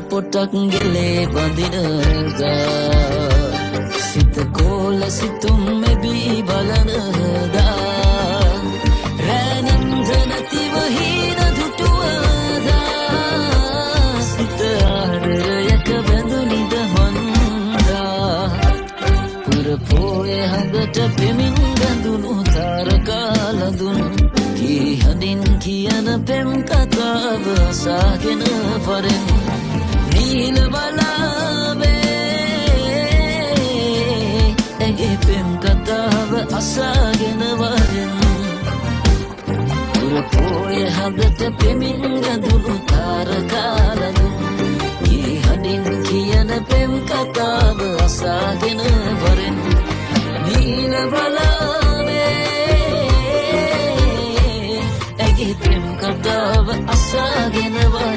පොටක් ගෙලේ බඳිනදා සිත කෝල සිතුම් මෙබී බලනදා රැනින්ද නැතිව හීන දුටුවදා සිත ආදරයක බැඳුනිද මන්දා පුරපෝය හඟට පෙමින් බැඳුණු තාරකාලඳුන් කී හඬින් කියන පෙම් කතාව අසාගෙන වරෙන් නීල බලාවේ ඇගේ පෙම් කතාව අසාගෙන වරෙන් පුරපෝය හඟට පෙමින් බැඳුණු තාරකාලඳුන් කී හඬින් කියන පෙම් කතාව අසාගෙන වරෙන් නීල බලාවේ ඇගේ පෙම් කතාව අසාගෙන වරෙන්